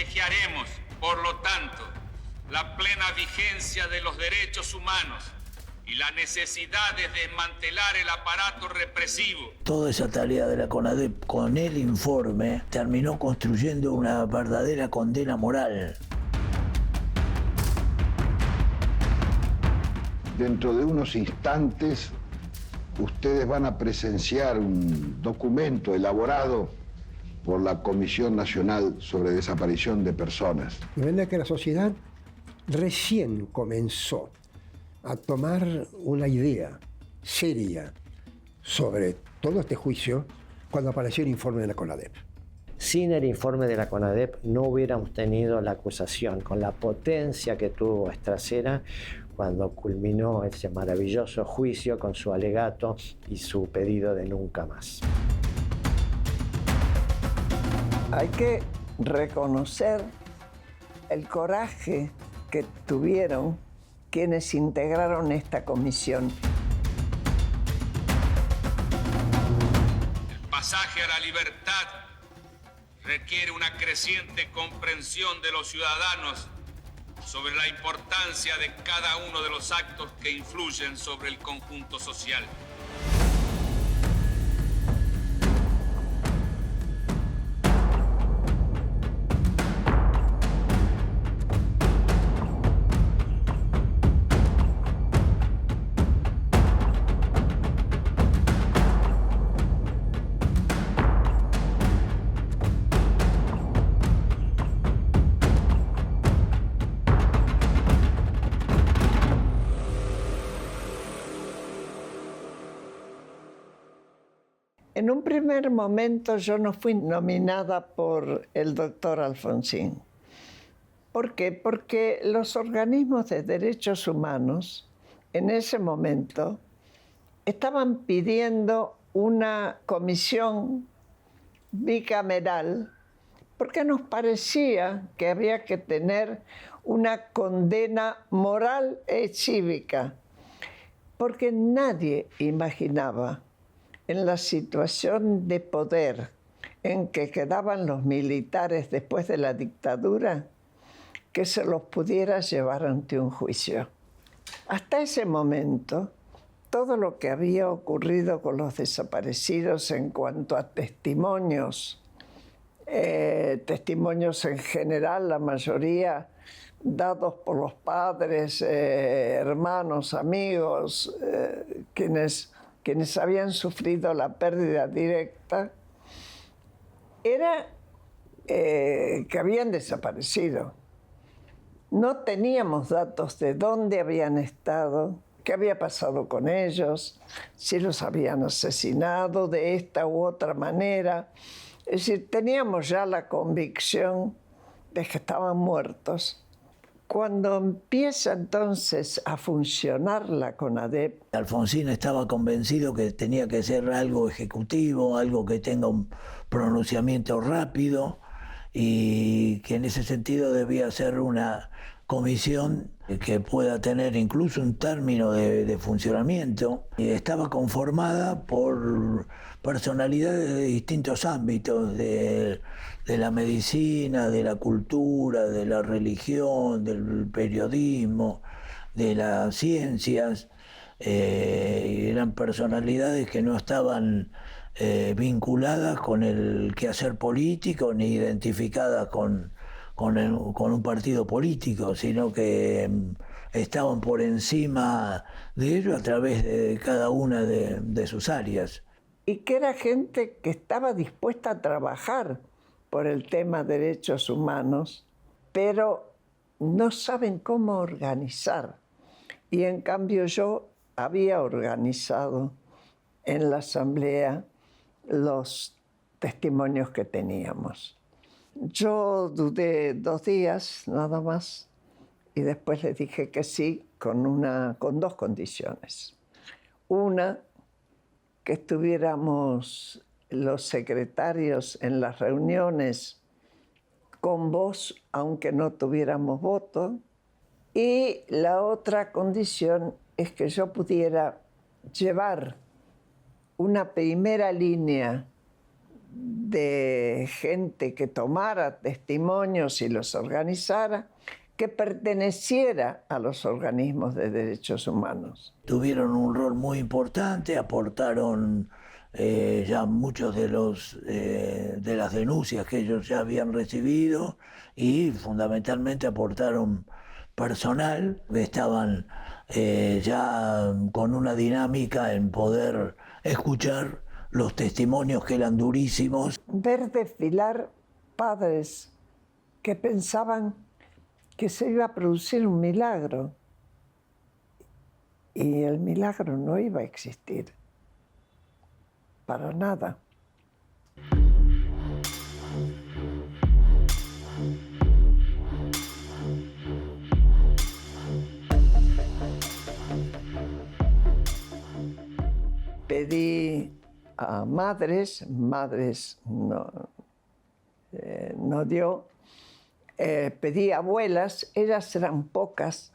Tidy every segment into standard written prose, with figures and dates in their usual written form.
privilegiaremos, por lo tanto, la plena vigencia de los derechos humanos y la necesidad de desmantelar el aparato represivo. Toda esa tarea de la CONADEP con el informe terminó construyendo una verdadera condena moral. Dentro de unos instantes, ustedes van a presenciar un documento elaborado por la Comisión Nacional sobre Desaparición de Personas. De manera que la sociedad recién comenzó a tomar una idea seria sobre todo este juicio cuando apareció el informe de la CONADEP. Sin el informe de la CONADEP no hubiéramos tenido la acusación con la potencia que tuvo Estracera cuando culminó ese maravilloso juicio con su alegato y su pedido de nunca más. Hay que reconocer el coraje que tuvieron quienes integraron esta comisión. El pasaje a la libertad requiere una creciente comprensión de los ciudadanos sobre la importancia de cada uno de los actos que influyen sobre el conjunto social. En un primer momento yo no fui nominada por el doctor Alfonsín. ¿Por qué? Porque los organismos de derechos humanos en ese momento estaban pidiendo una comisión bicameral porque nos parecía que había que tener una condena moral y cívica, porque nadie imaginaba en la situación de poder en que quedaban los militares después de la dictadura, que se los pudiera llevar ante un juicio. Hasta ese momento, todo lo que había ocurrido con los desaparecidos en cuanto a testimonios, testimonios en general, la mayoría dados por los padres, hermanos, amigos, quienes habían sufrido la pérdida directa, era que habían desaparecido. No teníamos datos de dónde habían estado, qué había pasado con ellos, si los habían asesinado de esta u otra manera. Es decir, teníamos ya la convicción de que estaban muertos. Cuando empieza entonces a funcionar la CONADEP, Alfonsín estaba convencido que tenía que ser algo ejecutivo, algo que tenga un pronunciamiento rápido y que en ese sentido debía ser una comisión que pueda tener incluso un término de funcionamiento. Y estaba conformada por personalidades de distintos ámbitos, de la medicina, de la cultura, de la religión, del periodismo, de las ciencias. Eran personalidades que no estaban vinculadas con el quehacer político ni identificadas con un partido político, sino que estaban por encima de ello a través de cada una de sus áreas. Y que era gente que estaba dispuesta a trabajar por el tema de derechos humanos, pero no saben cómo organizar. Y en cambio yo había organizado en la asamblea los testimonios que teníamos. Yo dudé 2 días nada más y después les dije que sí con 2 condiciones. Una, que estuviéramos los secretarios en las reuniones con voz, aunque no tuviéramos voto. Y la otra condición es que yo pudiera llevar una primera línea de gente que tomara testimonios y los organizara, que perteneciera a los organismos de derechos humanos. Tuvieron un rol muy importante, aportaron ya muchos de las denuncias que ellos ya habían recibido y fundamentalmente aportaron personal, que estaban ya con una dinámica en poder escuchar los testimonios que eran durísimos. Ver desfilar padres que pensaban que se iba a producir un milagro y el milagro no iba a existir para nada. Pedí a madres no dio. Pedí a abuelas, ellas eran pocas,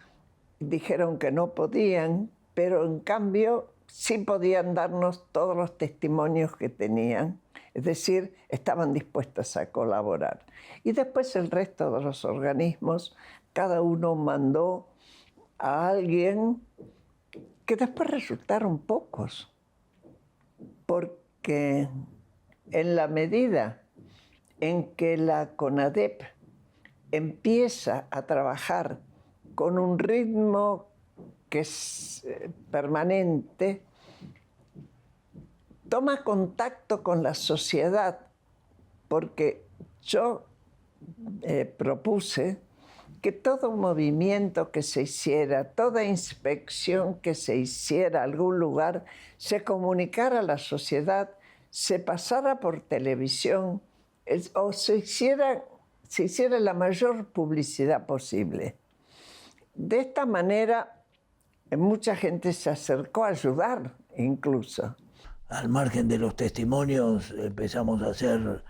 dijeron que no podían, pero en cambio sí podían darnos todos los testimonios que tenían, es decir, estaban dispuestas a colaborar. Y después el resto de los organismos, cada uno mandó a alguien que después resultaron pocos, porque en la medida en que la CONADEP empieza a trabajar con un ritmo que es permanente, toma contacto con la sociedad, porque yo propuse que todo movimiento que se hiciera, toda inspección que se hiciera a algún lugar, se comunicara a la sociedad, se pasara por televisión o se hiciera la mayor publicidad posible. De esta manera, mucha gente se acercó a ayudar, incluso. Al margen de los testimonios, empezamos a hacer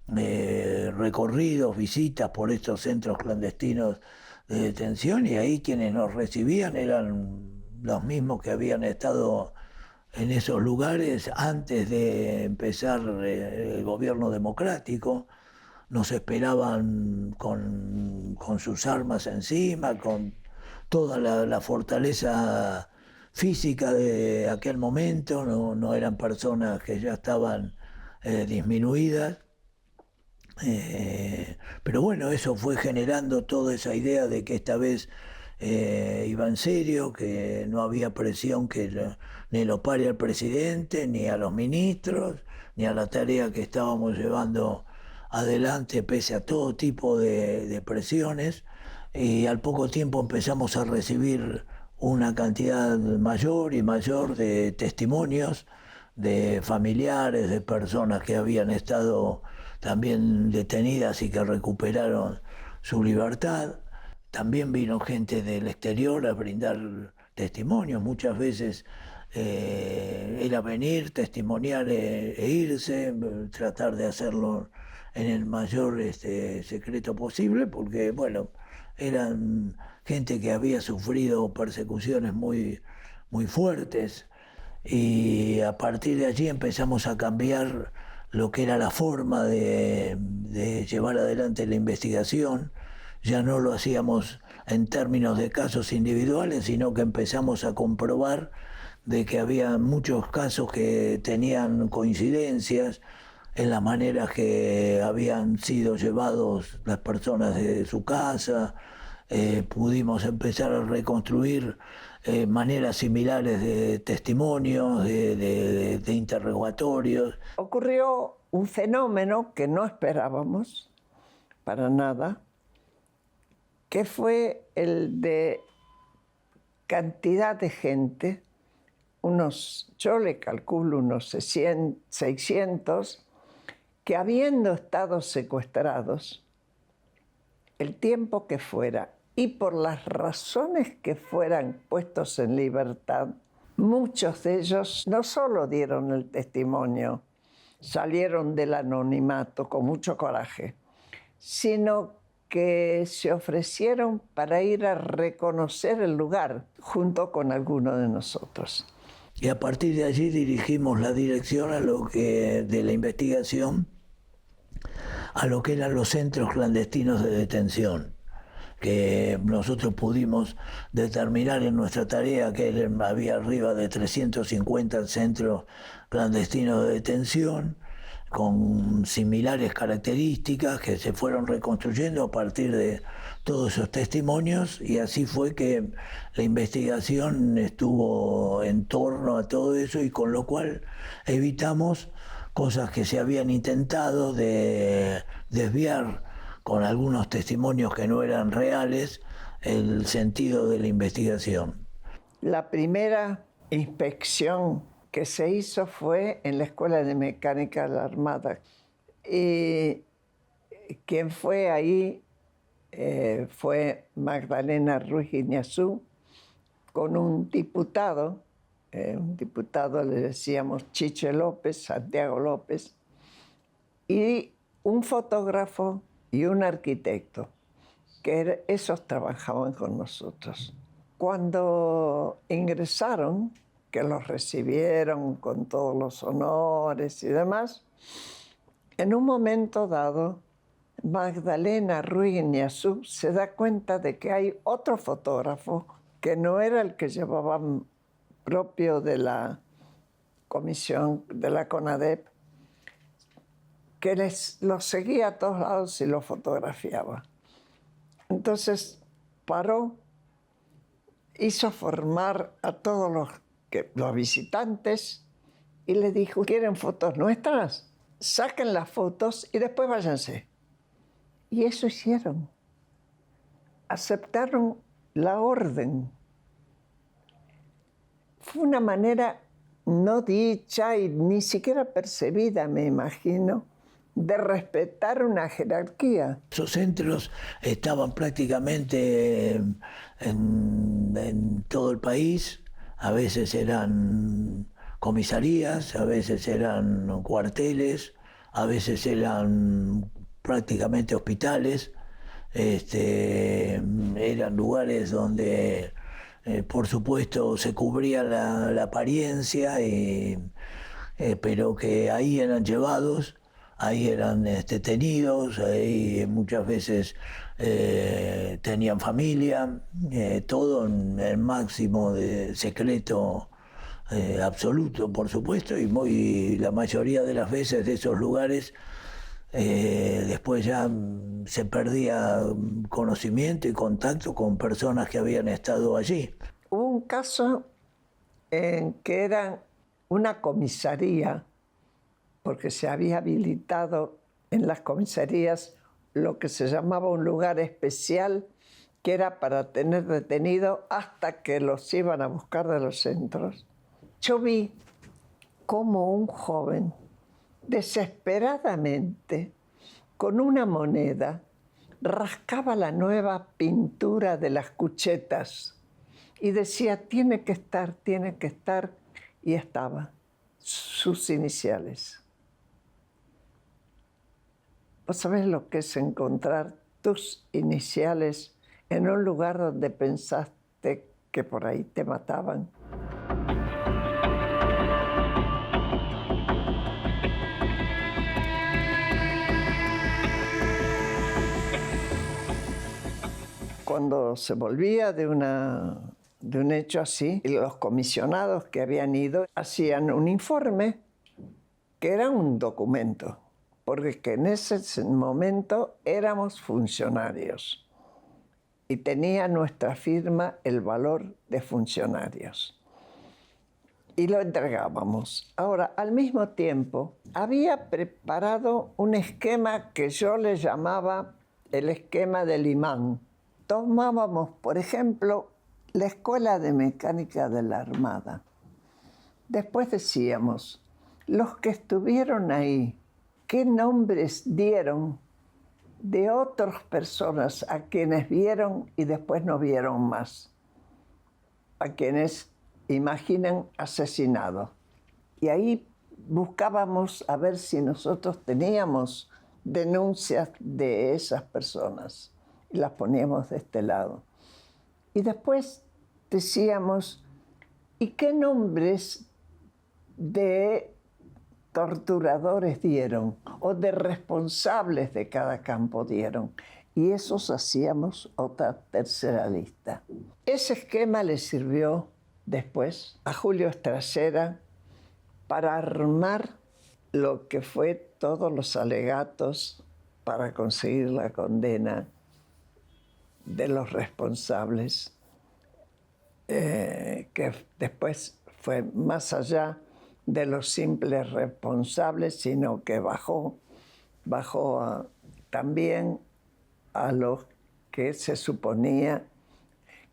recorridos, visitas por estos centros clandestinos de detención, y ahí quienes nos recibían eran los mismos que habían estado en esos lugares antes de empezar el gobierno democrático. Nos esperaban con sus armas encima, con toda la fortaleza física de aquel momento. No eran personas que ya estaban disminuidas. Pero bueno, eso fue generando toda esa idea de que esta vez iba en serio, que no había presión que ni lo pare al presidente, ni a los ministros, ni a la tarea que estábamos llevando adelante pese a todo tipo de presiones. Y al poco tiempo empezamos a recibir una cantidad mayor y mayor de testimonios de familiares, de personas que habían estado también detenidas y que recuperaron su libertad. También vino gente del exterior a brindar testimonios. Muchas veces era venir, testimoniar e irse, tratar de hacerlo en el mayor secreto posible, porque bueno, eran gente que había sufrido persecuciones muy, muy fuertes, y a partir de allí empezamos a cambiar lo que era la forma de llevar adelante la investigación. Ya no lo hacíamos en términos de casos individuales, sino que empezamos a comprobar de que había muchos casos que tenían coincidencias en la manera que habían sido llevados las personas de su casa. Pudimos empezar a reconstruir maneras similares de testimonios, de interrogatorios. Ocurrió un fenómeno que no esperábamos para nada, que fue el de cantidad de gente, yo le calculo unos 600, que habiendo estado secuestrados, el tiempo que fuera y por las razones que fueran puestos en libertad, muchos de ellos no solo dieron el testimonio, salieron del anonimato con mucho coraje, sino que se ofrecieron para ir a reconocer el lugar junto con alguno de nosotros. Y a partir de allí dirigimos la dirección de la investigación a lo que eran los centros clandestinos de detención, que nosotros pudimos determinar en nuestra tarea que había arriba de 350 centros clandestinos de detención, con similares características que se fueron reconstruyendo a partir de todos esos testimonios, y así fue que la investigación estuvo en torno a todo eso, y con lo cual evitamos cosas que se habían intentado de desviar con algunos testimonios que no eran reales el sentido de la investigación. La primera inspección que se hizo fue en la Escuela de Mecánica de la Armada. Y quien fue ahí fue Magdalena Ruiz Iñazú, con un diputado le decíamos Chiche López, Santiago López, y un fotógrafo y un arquitecto, que esos trabajaban con nosotros. Cuando ingresaron, que los recibieron con todos los honores y demás, en un momento dado, Magdalena Ruiz Iñazú se da cuenta de que hay otro fotógrafo que no era el que llevaban propio de la comisión de la CONADEP, que los seguía a todos lados y los fotografiaba. Entonces paró, hizo formar a todos los visitantes y le dijo: ¿quieren fotos nuestras? Saquen las fotos y después váyanse. Y eso hicieron. Aceptaron la orden. Fue una manera no dicha y ni siquiera percibida, me imagino, de respetar una jerarquía. Esos centros estaban prácticamente en todo el país. A veces eran comisarías, a veces eran cuarteles, a veces eran prácticamente hospitales. Eran lugares donde, por supuesto, se cubría la apariencia, pero que ahí eran llevados, ahí eran tenidos, ahí muchas veces tenían familia, todo en el máximo de secreto absoluto, por supuesto, y la mayoría de las veces de esos lugares después ya se perdía conocimiento y contacto con personas que habían estado allí. Hubo un caso en que era una comisaría, porque se había habilitado en las comisarías lo que se llamaba un lugar especial, que era para tener detenido hasta que los iban a buscar de los centros. Yo vi cómo un joven, desesperadamente, con una moneda, rascaba la nueva pintura de las cuchetas y decía: tiene que estar, y estaba sus iniciales. ¿Vos sabés lo que es encontrar tus iniciales en un lugar donde pensaste que por ahí te mataban? Cuando se volvía de un hecho así, los comisionados que habían ido hacían un informe que era un documento, porque en ese momento éramos funcionarios y tenía nuestra firma el valor de funcionarios. Y lo entregábamos. Ahora, al mismo tiempo, había preparado un esquema que yo le llamaba el esquema del imán. Tomábamos, por ejemplo, la Escuela de Mecánica de la Armada. Después decíamos: los que estuvieron ahí, ¿qué nombres dieron de otras personas a quienes vieron y después no vieron más? A quienes imaginan asesinados. Y ahí buscábamos a ver si nosotros teníamos denuncias de esas personas y las poníamos de este lado. Y después decíamos: ¿y qué nombres de torturadores dieron o de responsables de cada campo dieron. Y esos hacíamos otra tercera lista. Ese esquema le sirvió después a Julio Estracera para armar lo que fue todos los alegatos para conseguir la condena de los responsables, que después fue más allá de los simples responsables, sino que bajó también a los que se suponía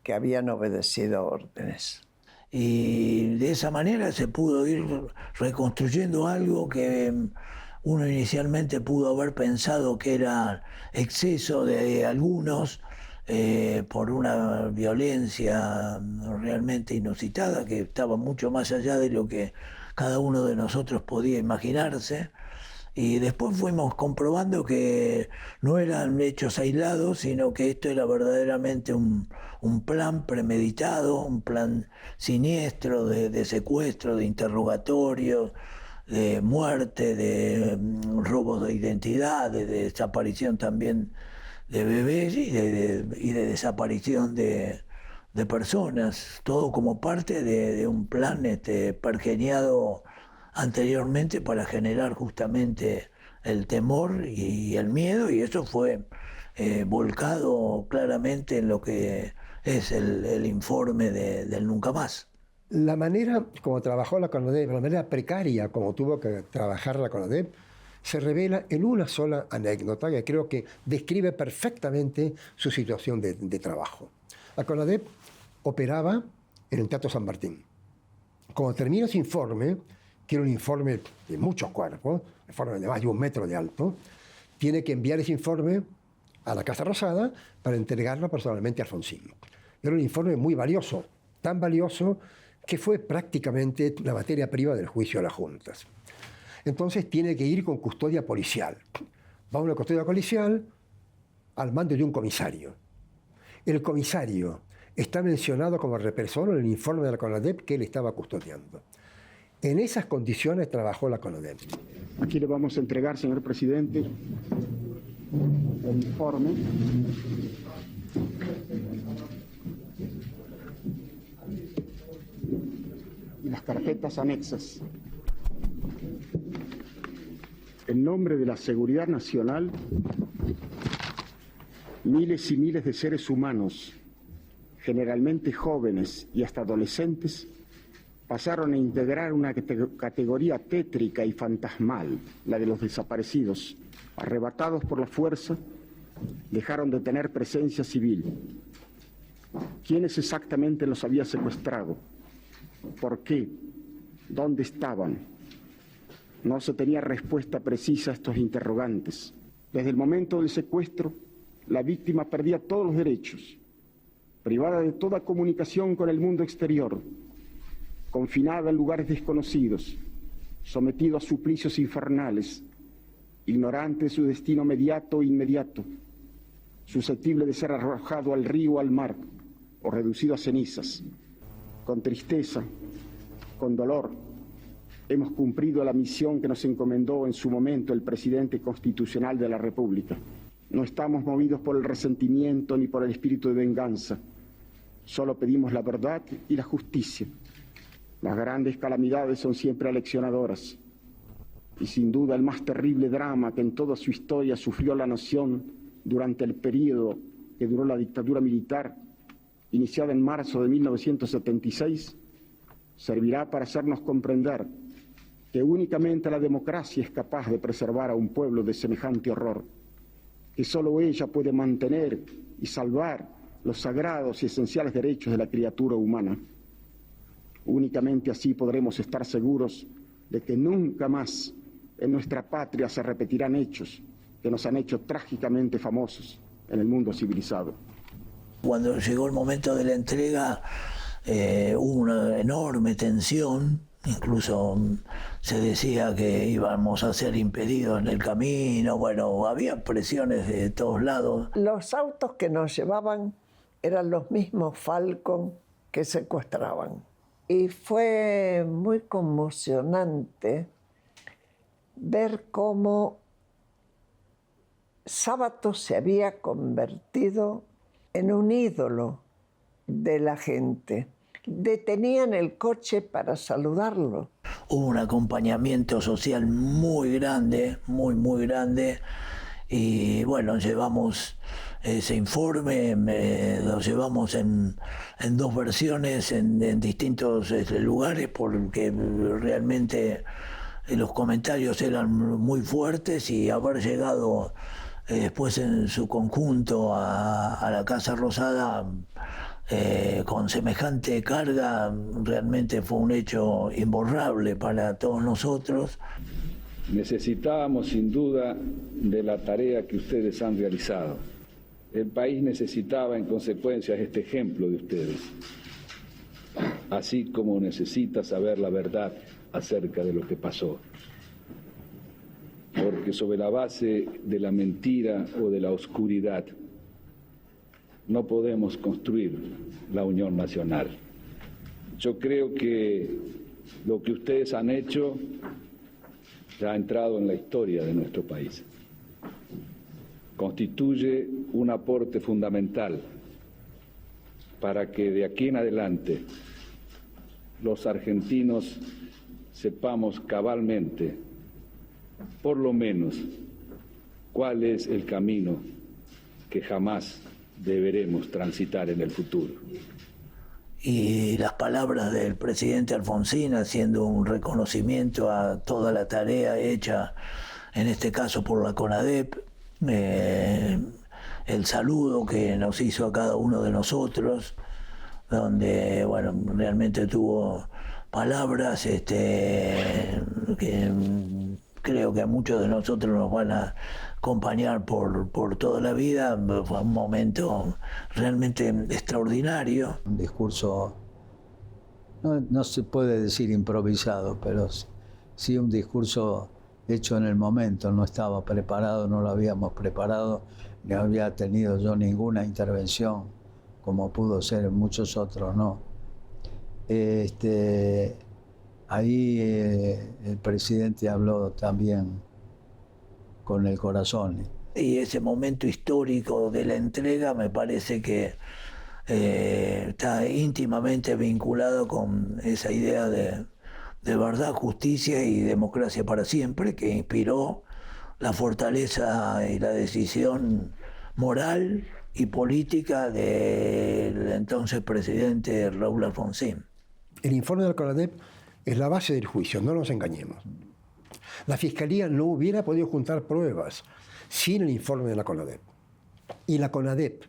que habían obedecido órdenes. Y de esa manera se pudo ir reconstruyendo algo que uno inicialmente pudo haber pensado que era exceso de algunos por una violencia realmente inusitada, que estaba mucho más allá de lo que cada uno de nosotros podía imaginarse. Y después fuimos comprobando que no eran hechos aislados, sino que esto era verdaderamente un plan premeditado, un plan siniestro de secuestro, de interrogatorio, de muerte, de robos de identidad, de desaparición también de bebés y de desaparición de personas, todo como parte de un plan pergeñado anteriormente para generar justamente el temor y el miedo, y eso fue volcado claramente en lo que es el informe del Nunca Más. La manera como trabajó la CONADEP, la manera precaria como tuvo que trabajar la CONADEP, se revela en una sola anécdota que creo que describe perfectamente su situación de trabajo. La CONADEP operaba en el Teatro San Martín. Cuando termina ese informe, que era un informe de muchos cuerpos, un informe de más de 1 metro de alto, tiene que enviar ese informe a la Casa Rosada para entregarlo personalmente a Alfonsín. Era un informe muy valioso, tan valioso que fue prácticamente la materia prima del juicio de las juntas. Entonces tiene que ir con custodia policial. Va a una custodia policial al mando de un comisario. El comisario está mencionado como represor en el informe de la CONADEP que él estaba custodiando. En esas condiciones trabajó la CONADEP. Aquí le vamos a entregar, señor presidente, el informe. Y las carpetas anexas. En nombre de la seguridad nacional, miles y miles de seres humanos, generalmente jóvenes y hasta adolescentes, pasaron a integrar una categoría tétrica y fantasmal, la de los desaparecidos. Arrebatados por la fuerza, dejaron de tener presencia civil. ¿Quiénes exactamente los había secuestrado? ¿Por qué? ¿Dónde estaban? No se tenía respuesta precisa a estos interrogantes. Desde el momento del secuestro, la víctima perdía todos los derechos, privada de toda comunicación con el mundo exterior, confinada en lugares desconocidos, sometido a suplicios infernales, ignorante de su destino mediato e inmediato, susceptible de ser arrojado al río o al mar, o reducido a cenizas. Con tristeza, con dolor, hemos cumplido la misión que nos encomendó en su momento el presidente constitucional de la República. No estamos movidos por el resentimiento ni por el espíritu de venganza. Solo pedimos la verdad y la justicia. Las grandes calamidades son siempre aleccionadoras. Y sin duda el más terrible drama que en toda su historia sufrió la nación durante el período que duró la dictadura militar, iniciada en marzo de 1976, servirá para hacernos comprender que únicamente la democracia es capaz de preservar a un pueblo de semejante horror, que solo ella puede mantener y salvar los sagrados y esenciales derechos de la criatura humana. Únicamente así podremos estar seguros de que nunca más en nuestra patria se repetirán hechos que nos han hecho trágicamente famosos en el mundo civilizado. Cuando llegó el momento de la entrega, hubo una enorme tensión, incluso se decía que íbamos a ser impedidos en el camino, bueno, había presiones de todos lados. Los autos que nos llevaban eran los mismos Falcon que secuestraban. Y fue muy conmocionante ver cómo Sábato se había convertido en un ídolo de la gente. Detenían el coche para saludarlo. Hubo un acompañamiento social muy grande, muy grande, y bueno, llevamos ese informe, lo llevamos en 2 versiones en distintos lugares, porque realmente los comentarios eran muy fuertes, y haber llegado después en su conjunto a la Casa Rosada con semejante carga, realmente fue un hecho imborrable para todos nosotros. Necesitábamos sin duda de la tarea que ustedes han realizado. El país necesitaba en consecuencia este ejemplo de ustedes, así como necesita saber la verdad acerca de lo que pasó. Porque sobre la base de la mentira o de la oscuridad no podemos construir la unión nacional. Yo creo que lo que ustedes han hecho ya ha entrado en la historia de nuestro país. Constituye un aporte fundamental para que de aquí en adelante los argentinos sepamos cabalmente, por lo menos, cuál es el camino que jamás deberemos transitar en el futuro. Y las palabras del presidente Alfonsín, haciendo un reconocimiento a toda la tarea hecha, en este caso por la CONADEP, el saludo que nos hizo a cada uno de nosotros, donde bueno, realmente tuvo palabras que creo que a muchos de nosotros nos van a acompañar por toda la vida. Fue un momento realmente extraordinario. Un discurso, no se puede decir improvisado, pero sí un discurso hecho en el momento. No estaba preparado, no lo habíamos preparado, ni había tenido yo ninguna intervención, como pudo ser en muchos otros, ¿no? Ahí el presidente habló también con el corazón. Y ese momento histórico de la entrega me parece que está íntimamente vinculado con esa idea de verdad, justicia y democracia para siempre, que inspiró la fortaleza y la decisión moral y política del entonces presidente Raúl Alfonsín. El informe del CONADEP es la base del juicio, no nos engañemos. La Fiscalía no hubiera podido juntar pruebas sin el informe de la CONADEP. Y la CONADEP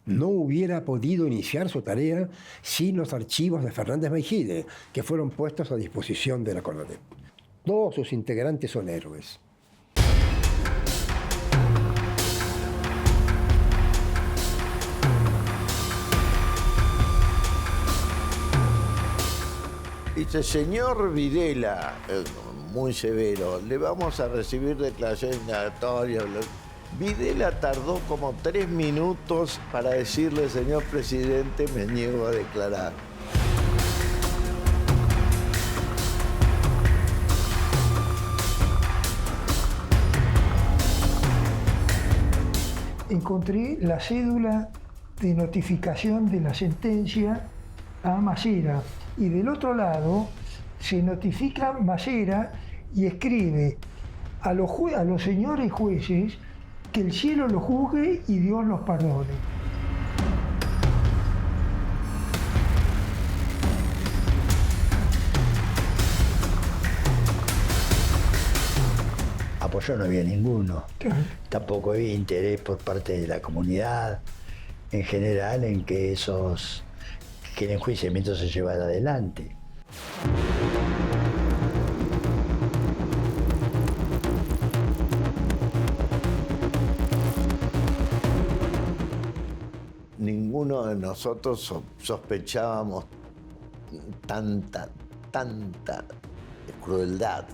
no hubiera podido iniciar su tarea sin los archivos de Fernández Meijide, que fueron puestos a disposición de la CONADEP. Todos sus integrantes son héroes. Dice, señor Videla, muy severo, le vamos a recibir declaraciones indagatorias. Videla tardó como 3 minutos para decirle, señor presidente, me niego a declarar. Encontré la cédula de notificación de la sentencia a Macera. Y del otro lado se notifica Macera y escribe a los señores jueces que el cielo los juzgue y Dios los perdone. Apoyo no había ninguno. Tampoco había interés por parte de la comunidad en general en que el enjuiciamiento se llevara adelante. Ninguno de nosotros sospechábamos tanta crueldad,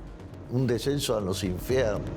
un descenso a los infiernos.